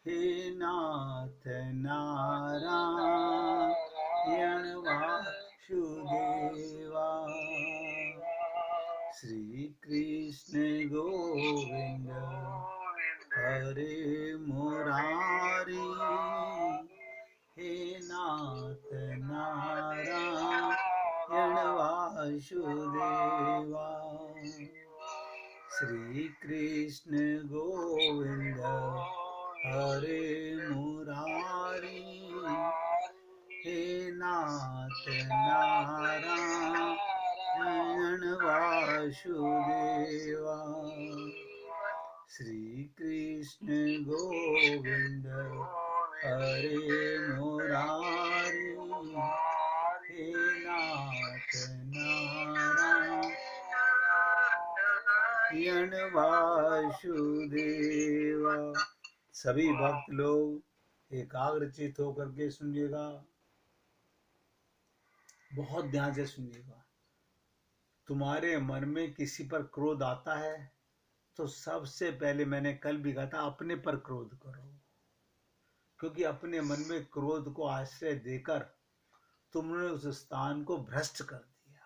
हे नाथ नारायण वासुदेवा। श्री कृष्ण गोविंद हरे मुरारी। हे नाथ नारायण वासुदेवा। श्री कृष्ण गोविंद हरे मुरारी। हे नाथ नारायण वासुदेवा। श्री कृष्ण गोविंद हरे मुरारी। हे नाथ नारायण वासुदेवा। सभी भक्त लोग एकाग्रचित होकर के सुनिएगा, बहुत ध्यान से सुनिएगा। तुम्हारे मन में किसी पर क्रोध आता है तो सबसे पहले, मैंने कल भी कहा था, अपने पर क्रोध करो, क्योंकि अपने मन में क्रोध को आश्रय देकर तुमने उस स्थान को भ्रष्ट कर दिया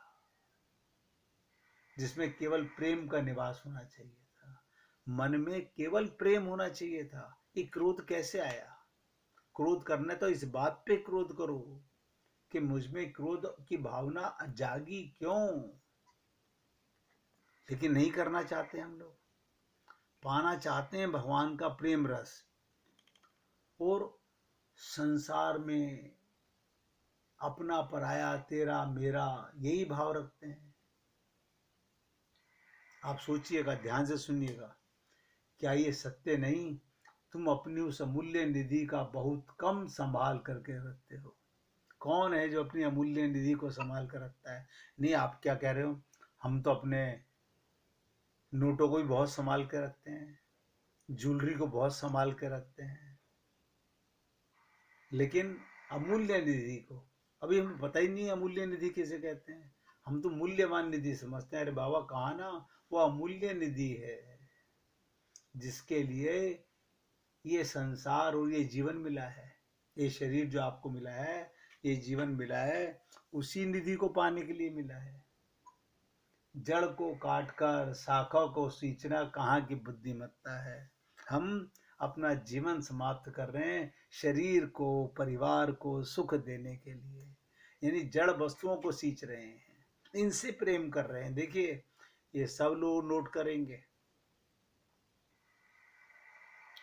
जिसमें केवल प्रेम का निवास होना चाहिए था। मन में केवल प्रेम होना चाहिए था। ये क्रोध कैसे आया? क्रोध करना तो इस बात पे क्रोध करो कि मुझ में क्रोध की भावना जागी क्यों। लेकिन नहीं करना चाहते हम लोग। पाना चाहते हैं भगवान का प्रेम रस, और संसार में अपना पराया, तेरा मेरा, यही भाव रखते हैं। आप सोचिएगा, ध्यान से सुनिएगा, क्या ये सत्य नहीं? तुम अपनी उस अमूल्य निधि का बहुत कम संभाल करके रखते हो। कौन है जो अपनी अमूल्य निधि को संभाल कर रखता है? नहीं, आप क्या कह रहे हो, हम तो अपने नोटों को भी बहुत संभाल के रखते हैं, ज्वेलरी को बहुत संभाल के रखते हैं, लेकिन अमूल्य निधि को अभी हमें पता ही नहीं है अमूल्य निधि किसे कहते हैं। हम तो मूल्यवान निधि समझते हैं। अरे बाबा, कहा ना, वो अमूल्य निधि है जिसके लिए ये संसार और ये जीवन मिला है। ये शरीर जो आपको मिला है, ये जीवन मिला है, उसी निधि को पाने के लिए मिला है। जड़ को काटकर शाखा को सींचना कहाँ की बुद्धिमत्ता है। हम अपना जीवन समाप्त कर रहे हैं शरीर को, परिवार को सुख देने के लिए, यानी जड़ वस्तुओं को सींच रहे हैं, इनसे प्रेम कर रहे हैं। देखिए, ये सब लोग नोट करेंगे।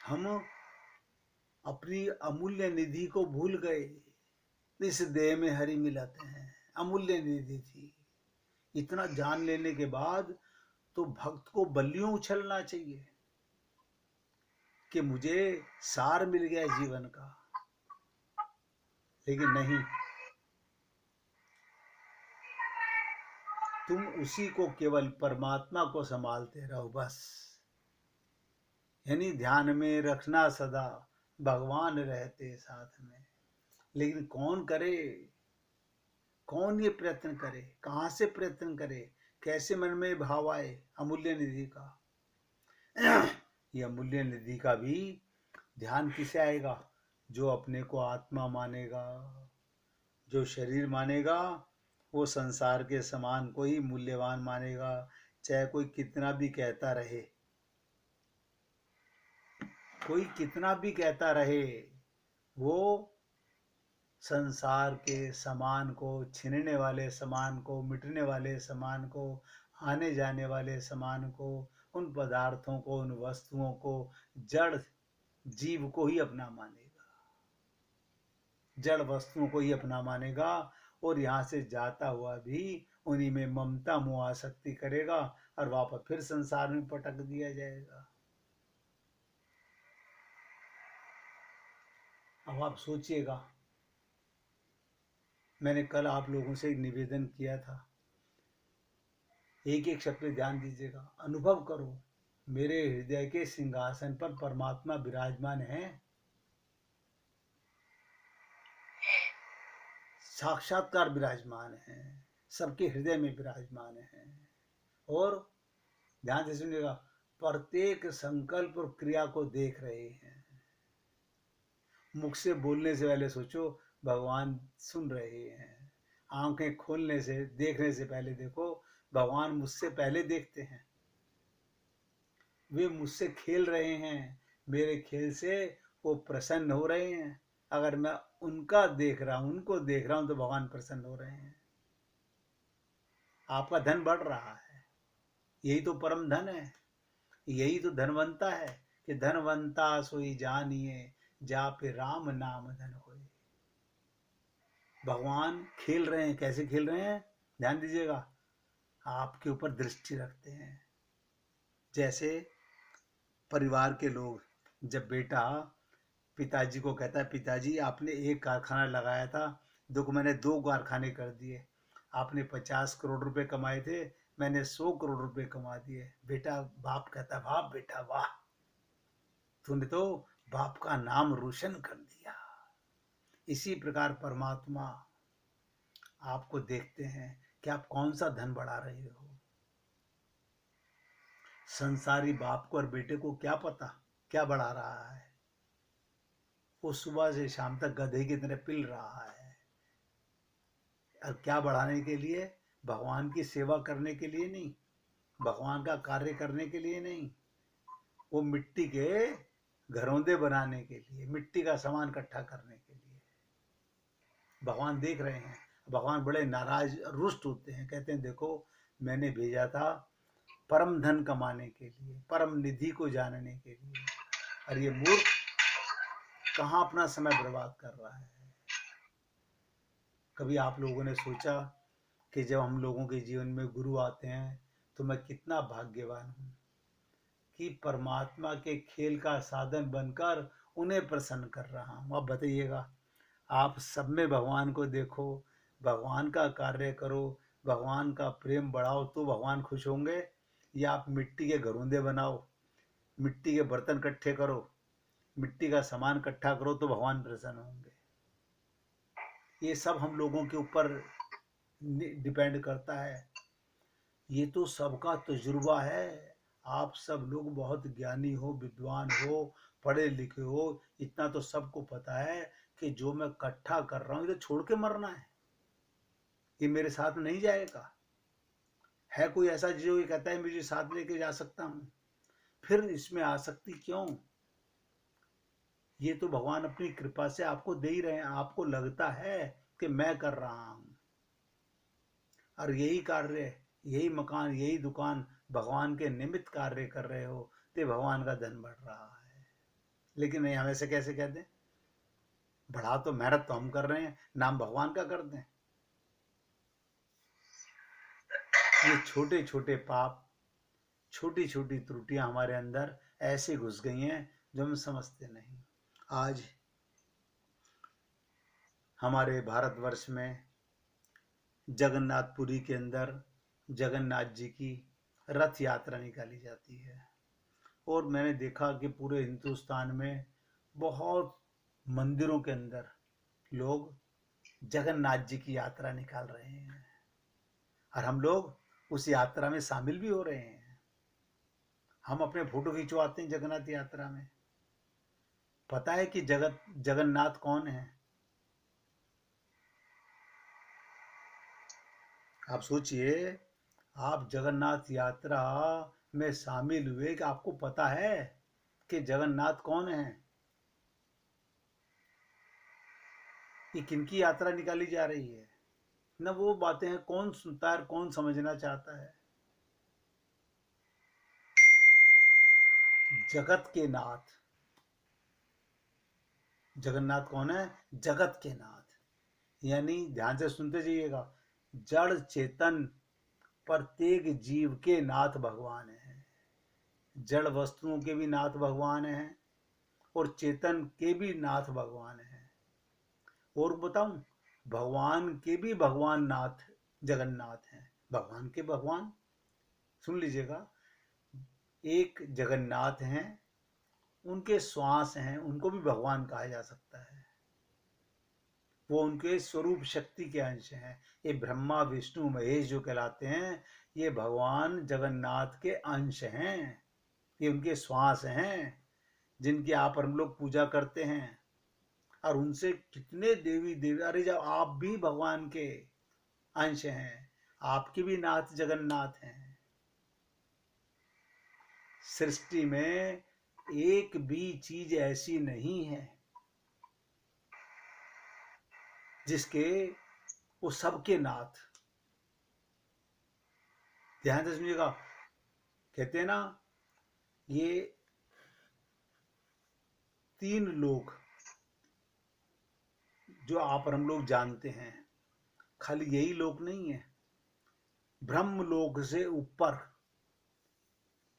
हम अपनी अमूल्य निधि को भूल गए। इस देह में हरि मिलाते हैं, अमूल्य निधि थी। इतना जान लेने के बाद तो भक्त को बल्लियों उछलना चाहिए कि मुझे सार मिल गया जीवन का। लेकिन नहीं, तुम उसी को, केवल परमात्मा को संभालते रहो बस। यानी ध्यान में रखना सदा, भगवान रहते साथ में। लेकिन कौन करे, कौन ये प्रयत्न करे, कहाँ से प्रयत्न करे, कैसे मन में भाव आए अमूल्य निधि का? ये अमूल्य निधि का भी ध्यान किसे आएगा? जो अपने को आत्मा मानेगा, जो शरीर मानेगा, वो संसार के समान को ही मूल्यवान मानेगा, चाहे कोई कितना भी कहता रहे। कोई कितना भी कहता रहे, वो संसार के समान को, छीनने वाले समान को, मिटने वाले समान को, आने जाने वाले समान को, उन पदार्थों को, उन वस्तुओं को, जड़ जीव को ही अपना मानेगा, जड़ वस्तुओं को ही अपना मानेगा। और यहाँ से जाता हुआ भी उन्हीं में ममता मोह आसक्ति करेगा और वापस फिर संसार में पटक दिया जाएगा। अब आप सोचिएगा, मैंने कल आप लोगों से एक निवेदन किया था, एक एक शब्द पे ध्यान दीजिएगा। अनुभव करो, मेरे हृदय के सिंहासन पर परमात्मा विराजमान है, साक्षात्कार विराजमान है, सबके हृदय में विराजमान है। और ध्यान से सुनिएगा, प्रत्येक संकल्प और क्रिया को देख रहे हैं। मुख से बोलने से पहले सोचो भगवान सुन रहे हैं। आंखें खोलने से देखने से पहले देखो भगवान मुझसे पहले देखते हैं। वे मुझसे खेल रहे हैं, मेरे खेल से वो प्रसन्न हो रहे हैं। अगर मैं उनको देख रहा हूं तो भगवान प्रसन्न हो रहे हैं। आपका धन बढ़ रहा है, यही तो परम धन है, यही तो धनवंता है कि धनवंता सोई जानिए जापे राम नाम धन होए। भगवान खेल रहे हैं, कैसे खेल रहे हैं ध्यान दीजिएगा, आपके ऊपर दृष्टि रखते हैं। जैसे परिवार के लोग, जब बेटा पिताजी को कहता है पिताजी आपने एक कारखाना लगाया था, देखो मैंने 2 कारखाने कर दिए, आपने 50 करोड़ रुपए कमाए थे, मैंने 100 करोड़ रुपए कमा दिए। बेटा बाप कहता है वाह बेटा वाह, तूने तो बाप का नाम रोशन कर दिया। इसी प्रकार परमात्मा आपको देखते हैं कि आप कौन सा धन बढ़ा रहे हो। संसारी बाप को और बेटे को क्या पता क्या बढ़ा रहा है, वो सुबह से शाम तक गधे की तरह पिल रहा है। और क्या बढ़ाने के लिए? भगवान की सेवा करने के लिए नहीं, भगवान का कार्य करने के लिए नहीं, वो मिट्टी के घरौंदे बनाने के लिए, मिट्टी का सामान इकट्ठा करने के लिए। भगवान देख रहे हैं, भगवान बड़े नाराज रुष्ट होते हैं, कहते हैं देखो मैंने भेजा था परम धन कमाने के लिए, परम निधि को जानने के लिए, और ये मूर्ख कहाँ अपना समय बर्बाद कर रहा है। कभी आप लोगों ने सोचा कि जब हम लोगों के जीवन में गुरु आते हैं तो मैं कितना भाग्यवान हूँ कि परमात्मा के खेल का साधन बनकर उन्हें प्रसन्न कर रहा हूँ। अब बताइएगा, आप सब में भगवान को देखो, भगवान का कार्य करो, भगवान का प्रेम बढ़ाओ तो भगवान खुश होंगे, या आप मिट्टी के घरौंदे बनाओ, मिट्टी के बर्तन इकट्ठे करो, मिट्टी का सामान इकट्ठा करो तो भगवान प्रसन्न होंगे। ये सब हम लोगों के ऊपर डिपेंड करता है। ये तो सबका तजुर्बा है। आप सब लोग बहुत ज्ञानी हो, विद्वान हो, पढ़े लिखे हो, इतना तो सबको पता है कि जो मैं इकट्ठा कर रहा हूँ ये तो छोड़ के मरना है, ये मेरे साथ नहीं जाएगा। है कोई ऐसा जो ये कहता है मुझे साथ लेके जा सकता हूँ? फिर इसमें आसक्ति क्यों? ये तो भगवान अपनी कृपा से आपको दे ही रहे हैं। आपको लगता है कि मैं कर रहा हूँ, और यही कार्य, यही मकान, यही दुकान भगवान के निमित्त कार्य कर रहे हो तो भगवान का धन बढ़ रहा है। लेकिन नहीं, हम ऐसे कैसे कहते हैं? बढ़ा तो मेहनत तो हम कर रहे हैं, नाम भगवान का करते हैं। ये छोटे छोटे पाप, छोटी छोटी त्रुटियां हमारे अंदर ऐसे घुस गई हैं जो हम समझते नहीं। आज हमारे भारतवर्ष में जगन्नाथपुरी के अंदर जगन्नाथ जी की रथ यात्रा निकाली जाती है, और मैंने देखा कि पूरे हिंदुस्तान में बहुत मंदिरों के अंदर लोग जगन्नाथ जी की यात्रा निकाल रहे हैं, और हम लोग उस यात्रा में शामिल भी हो रहे हैं। हम अपने फोटो खिंचवाते हैं जगन्नाथ यात्रा में। पता है कि जगन्नाथ कौन है? आप सोचिए, आप जगन्नाथ यात्रा में शामिल हुए कि आपको पता है कि जगन्नाथ कौन है, कि किनकी यात्रा निकाली जा रही है। न वो बातें हैं कौन सुनता है, कौन समझना चाहता है। जगत के नाथ जगन्नाथ कौन है? जगत के नाथ, यानी ध्यान से सुनते जाइएगा, जड़ चेतन प्रत्येक जीव के नाथ भगवान है। जड़ वस्तुओं के भी नाथ भगवान हैं और चेतन के भी नाथ भगवान हैं। और बताऊं, भगवान के भी भगवान नाथ जगन्नाथ हैं। भगवान के भगवान सुन लीजिएगा, एक जगन्नाथ हैं, उनके श्वास हैं, उनको भी भगवान कहा जा सकता है। वो उनके स्वरूप शक्ति के अंश हैं। ये ब्रह्मा विष्णु महेश जो कहलाते हैं, ये भगवान जगन्नाथ के अंश हैं। ये उनके श्वास हैं जिनकी आप और हम लोग पूजा करते हैं। और उनसे कितने देवी देवी, अरे जब आप भी भगवान के अंश हैं, आपके भी नाथ जगन्नाथ हैं। सृष्टि में एक भी चीज ऐसी नहीं है जिसके वो सबके नाथ। ध्यान से सुनिएगा, कहते हैं ना, ये 3 लोक जो आप और हम लोग जानते हैं, खाली यही लोक नहीं है। ब्रह्मलोक से ऊपर,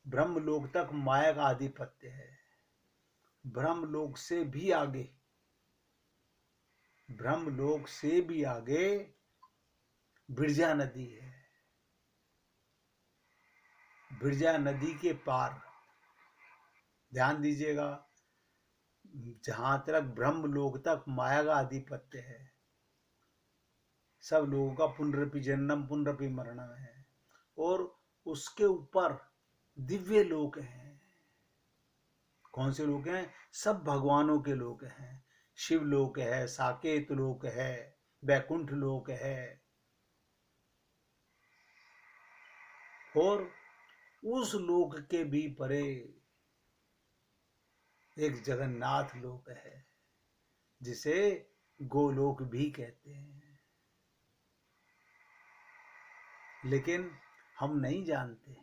ब्रह्मलोक तक माया का आधिपत्य है। ब्रह्मलोक से भी आगे, ब्रह्मलोक से भी आगे बिरजा नदी है। बिरजा नदी के पार, ध्यान दीजिएगा, जहां तक ब्रह्मलोक तक माया का आधिपत्य है, सब लोगों का पुनरपि जन्म पुनरपि मरणम है। और उसके ऊपर दिव्य लोक हैं। कौन से लोक हैं? सब भगवानों के लोक हैं। शिव लोक है, साकेत लोक है, वैकुंठ लोक है, और उस लोक के भी परे एक जगन्नाथ लोक है, जिसे गोलोक भी कहते हैं। लेकिन हम नहीं जानते।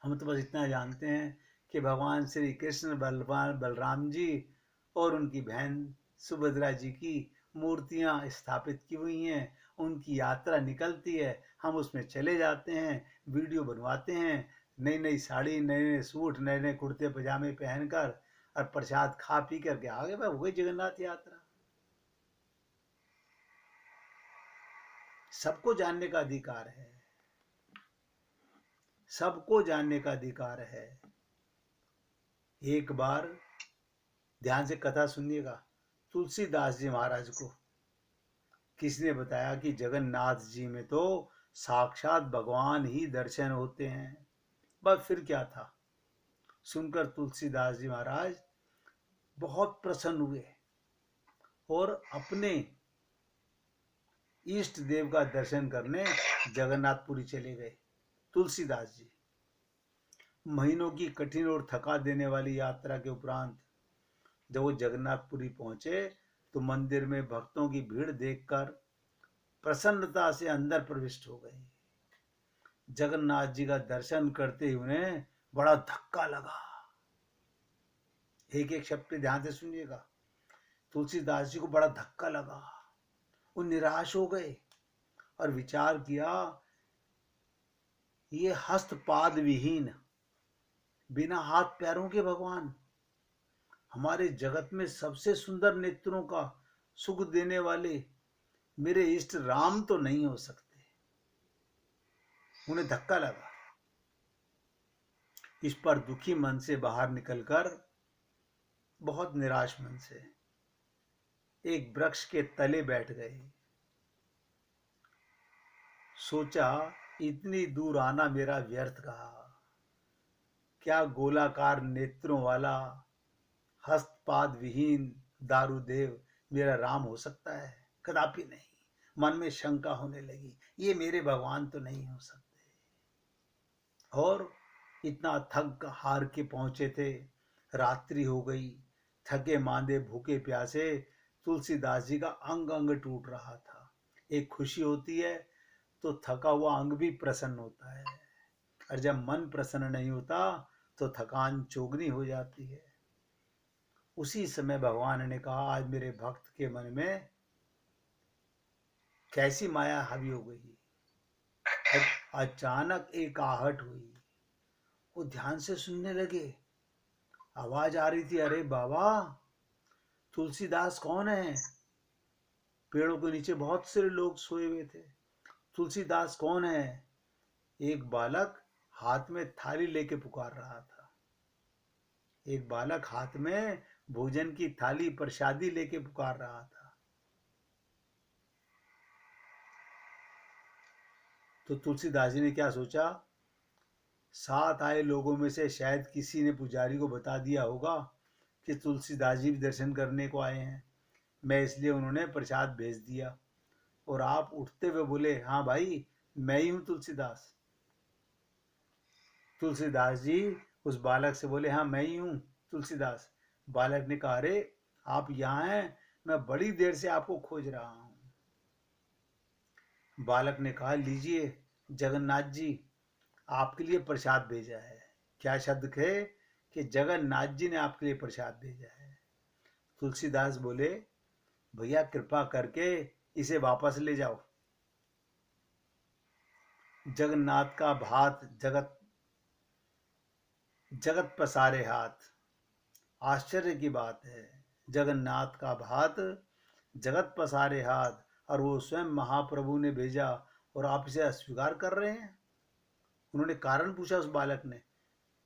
हम तो बस इतना जानते हैं कि भगवान श्री कृष्ण, बलराम जी और उनकी बहन सुभद्रा जी की मूर्तियां स्थापित की हुई हैं। उनकी यात्रा निकलती है, हम उसमें चले जाते हैं, वीडियो बनवाते हैं, नई नई साड़ी, नए नए सूट, नए नए कुर्ते पजामे पहनकर, और प्रसाद खा पी करके आगे भाई, हो गई जगन्नाथ यात्रा। सबको जानने का अधिकार है, सबको जानने का अधिकार है। एक बार ध्यान से कथा सुनिएगा। तुलसीदास जी महाराज को किसने बताया कि जगन्नाथ जी में तो साक्षात भगवान ही दर्शन होते हैं। बस फिर क्या था, सुनकर तुलसीदास जी महाराज बहुत प्रसन्न हुए और अपने इष्ट देव का दर्शन करने जगन्नाथपुरी चले गए। तुलसीदास जी महीनों की कठिन और थका देने वाली यात्रा के उपरांत जब वो जगन्नाथपुरी पहुंचे, तो मंदिर में भक्तों की भीड़ देखकर प्रसन्नता से अंदर प्रविष्ट हो गए। जगन्नाथ जी का दर्शन करते ही उन्हें बड़ा धक्का लगा। एक एक शब्द पे ध्यान से सुनिएगा। तुलसीदास जी को बड़ा धक्का लगा, वो निराश हो गए और विचार किया, ये हस्तपाद विहीन, बिना हाथ पैरों के भगवान, हमारे जगत में सबसे सुंदर नेत्रों का सुख देने वाले मेरे इष्ट राम तो नहीं हो सकते। उन्हें धक्का लगा। इस पर दुखी मन से बाहर निकलकर, बहुत निराश मन से, एक वृक्ष के तले बैठ गए। सोचा, इतनी दूर आना मेरा व्यर्थ रहा। क्या गोलाकार नेत्रों वाला हस्तपाद विहीन दारुदेव मेरा राम हो सकता है? कदापि नहीं। मन में शंका होने लगी, ये मेरे भगवान तो नहीं हो सकते। और इतना थक हार के पहुंचे थे, रात्रि हो गई। थके मांदे भूखे प्यासे तुलसीदास जी का अंग अंग टूट रहा था। एक खुशी होती है तो थका हुआ अंग भी प्रसन्न होता है, और जब मन प्रसन्न नहीं होता तो थकान चौगुनी हो जाती है। उसी समय भगवान ने कहा, आज मेरे भक्त के मन में कैसी माया हावी हो गई। अचानक एक आहट हुई। वो ध्यान से सुनने लगे। आवाज आ रही थी, अरे बाबा, तुलसीदास कौन है? पेड़ों के नीचे बहुत से लोग सोए हुए थे। तुलसीदास कौन है? एक बालक हाथ में थाली लेके पुकार रहा था। एक बालक हाथ में भोजन की थाली, प्रसादी लेके पुकार रहा था। तो तुलसीदास जी ने क्या सोचा, साथ आए लोगों में से शायद किसी ने पुजारी को बता दिया होगा कि तुलसीदास जी भी दर्शन करने को आए हैं, मैं इसलिए उन्होंने प्रसाद भेज दिया। और आप उठते हुए बोले, हाँ भाई मैं ही हूँ तुलसीदास। तुलसीदास जी उस बालक से बोले, हाँ मैं ही हूँ तुलसीदास। बालक ने कहा, अरे आप यहाँ हैं, मैं बड़ी देर से आपको खोज रहा हूँ। बालक ने कहा, लीजिए जगन्नाथ जी, आपके लिए प्रसाद भेजा है। क्या शब्द कहे कि जगन्नाथ जी ने आपके लिए प्रसाद भेजा है। तुलसीदास बोले, भैया कृपा करके इसे वापस ले जाओ। जगन्नाथ का भात जगत जगत पसारे हाथ। आश्चर्य की बात है, जगन्नाथ का भात जगत पसारे हाथ, और वो स्वयं महाप्रभु ने भेजा और आप इसे अस्वीकार कर रहे हैं। उन्होंने कारण पूछा उस बालक ने।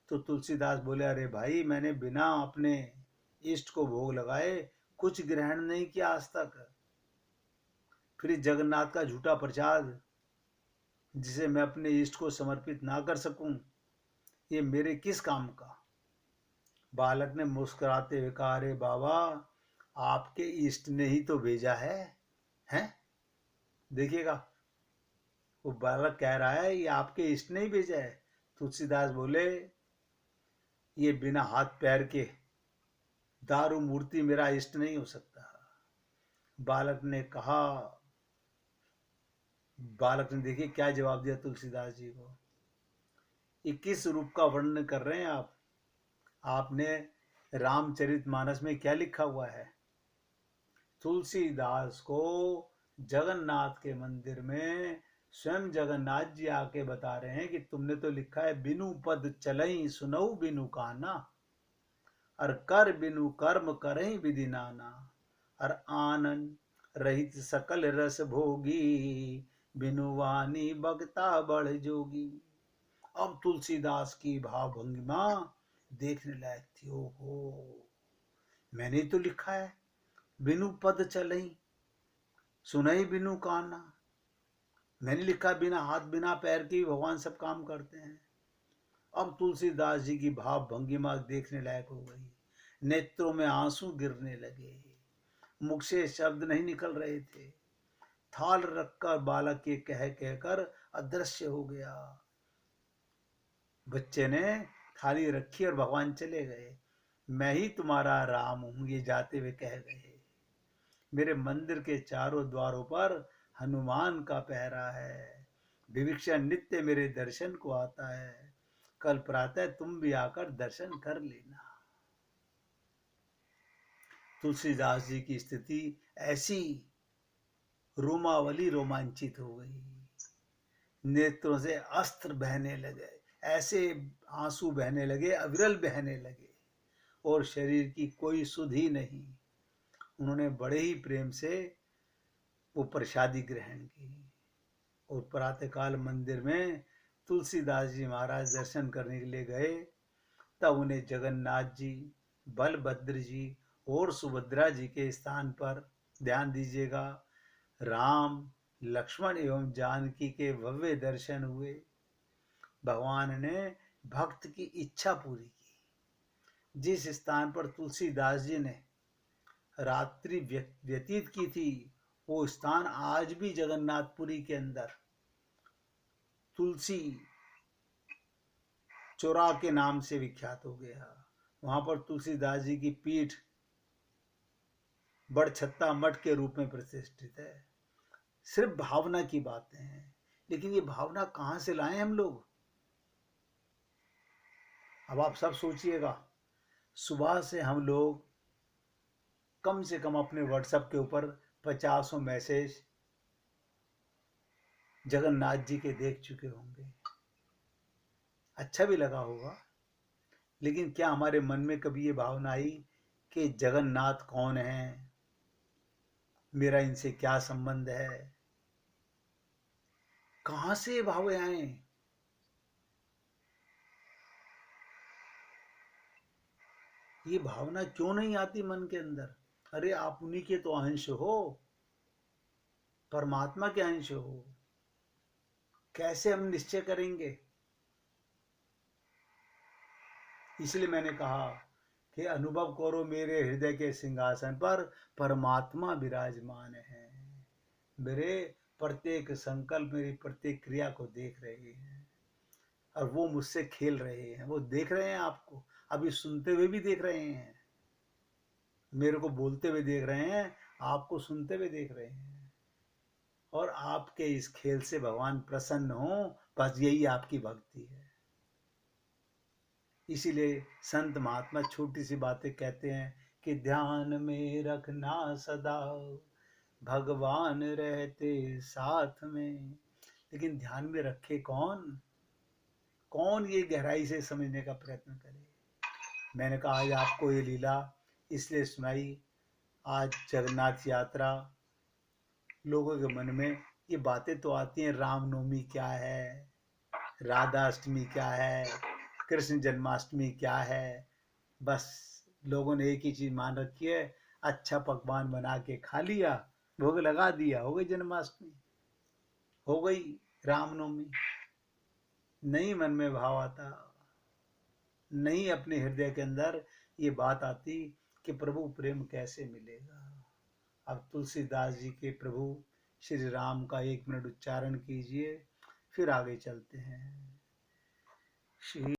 तो तुलसीदास बोले, अरे भाई मैंने बिना अपने इष्ट को भोग लगाए कुछ ग्रहण नहीं किया आज तक। फिर जगन्नाथ का झूठा प्रसाद जिसे मैं अपने इष्ट को समर्पित ना कर सकूं, ये मेरे किस काम का। बालक ने मुस्कुराते हुए कहा, अरे बाबा आपके इष्ट ने ही तो भेजा है। हैं? देखिएगा, वो बालक कह रहा है ये आपके इष्ट ने ही भेजा है। तुलसीदास बोले, ये बिना हाथ पैर के दारू मूर्ति मेरा इष्ट नहीं हो सकता। बालक ने कहा, बालक ने देखिए क्या जवाब दिया तुलसीदास जी को। ये किस रूप का वर्णन कर रहे हैं आप? आपने रामचरितमानस में क्या लिखा हुआ है? तुलसीदास को जगन्नाथ के मंदिर में स्वयं जगन्नाथ जी आके बता रहे हैं कि तुमने तो लिखा है, बिनु पद चलई सुनऊ बिनु काना, और कर बिनु कर्म करई विधि नाना, और आनंद रहित सकल रस भोगी, बिनु वाणी बगता बड़ जोगी। अब तुलसीदास की भाव भंगिमा देखने लायक थी। ओहो, मैंने तो लिखा है बिनु पद चलई सुनई बिनु काना। मैंने लिखा बिना हाथ बिना पैर के भगवान सब काम करते हैं। अब तुलसीदास जी की भाव भंगिमा देखने लायक हो गई। नेत्रों में आंसू गिरने लगे, मुख से शब्द नहीं निकल रहे थे। थाल रखकर बालक के कह कहकर अदृश्य हो गया। बच्चे ने थाली रखी और भगवान चले गए। मैं ही तुम्हारा राम हूं, ये जाते हुए कह गए। मेरे मंदिर के चारों द्वारों पर हनुमान का पहरा है। विभीषण नित्य मेरे दर्शन को आता है। कल प्रातः तुम भी आकर दर्शन कर लेना। तुलसीदास जी की स्थिति ऐसी, रोमावली रोमांचित हो गई। नेत्रों से अस्त्र बहने लगे, ऐसे आंसू बहने लगे, अविरल बहने लगे, और शरीर की कोई सुध ही नहीं। उन्होंने बड़े ही प्रेम से वो प्रसादी ग्रहण की। और प्रातःकाल मंदिर में तुलसीदास जी महाराज दर्शन करने के लिए गए। तब उन्हें जगन्नाथ जी, बलभद्र जी और सुभद्रा जी के स्थान पर, ध्यान दीजिएगा, राम लक्ष्मण एवं जानकी के भव्य दर्शन हुए। भगवान ने भक्त की इच्छा पूरी की। जिस स्थान पर तुलसीदास जी ने रात्रि व्यतीत की थी, वो स्थान आज भी जगन्नाथपुरी के अंदर तुलसी चौरा के नाम से विख्यात हो गया। वहां पर तुलसीदास जी की पीठ बड़छत्ता मठ के रूप में प्रतिष्ठित है। सिर्फ भावना की बातें हैं, लेकिन ये भावना कहां से लाएं हम लोग? अब आप सब सोचिएगा, सुबह से हम लोग कम से कम अपने व्हाट्सएप के ऊपर 50 मैसेज जगन्नाथ जी के देख चुके होंगे। अच्छा भी लगा होगा, लेकिन क्या हमारे मन में कभी ये भावना आई कि जगन्नाथ कौन है, मेरा इनसे क्या संबंध है? कहां से ये भाव आए? ये भावना क्यों नहीं आती मन के अंदर? अरे आप उन्हीं के तो अंश हो, परमात्मा के अंश हो। कैसे हम निश्चय करेंगे? इसलिए मैंने कहा कि अनुभव करो मेरे हृदय के सिंहासन पर परमात्मा विराजमान है। मेरे प्रत्येक संकल्प, मेरी प्रत्येक क्रिया को देख रहे हैं और वो मुझसे खेल रहे हैं। वो देख रहे हैं आपको, अभी सुनते हुए भी देख रहे हैं, मेरे को बोलते हुए देख रहे हैं, आपको सुनते हुए देख रहे हैं। और आपके इस खेल से भगवान प्रसन्न हो, बस यही आपकी भक्ति है। इसीलिए संत महात्मा छोटी सी बातें कहते हैं कि ध्यान में रखना सदा भगवान रहते साथ में। लेकिन ध्यान में रखे कौन? कौन ये गहराई से समझने का प्रयत्न करे? मैंने कहा आज आपको ये लीला इसलिए सुनाई, आज जगन्नाथ यात्रा, लोगों के मन में ये बातें तो आती हैं, रामनवमी क्या है, राधा अष्टमी क्या है, कृष्ण जन्माष्टमी क्या है। बस लोगों ने एक ही चीज मान रखी है, अच्छा पकवान बना के खा लिया, भोग लगा दिया, हो गई जन्माष्टमी, हो गई रामनवमी। नहीं मन में भाव आता, नहीं अपने हृदय के अंदर ये बात आती कि प्रभु प्रेम कैसे मिलेगा। अब तुलसीदास जी के प्रभु श्री राम का 1 मिनट उच्चारण कीजिए, फिर आगे चलते हैं। श्री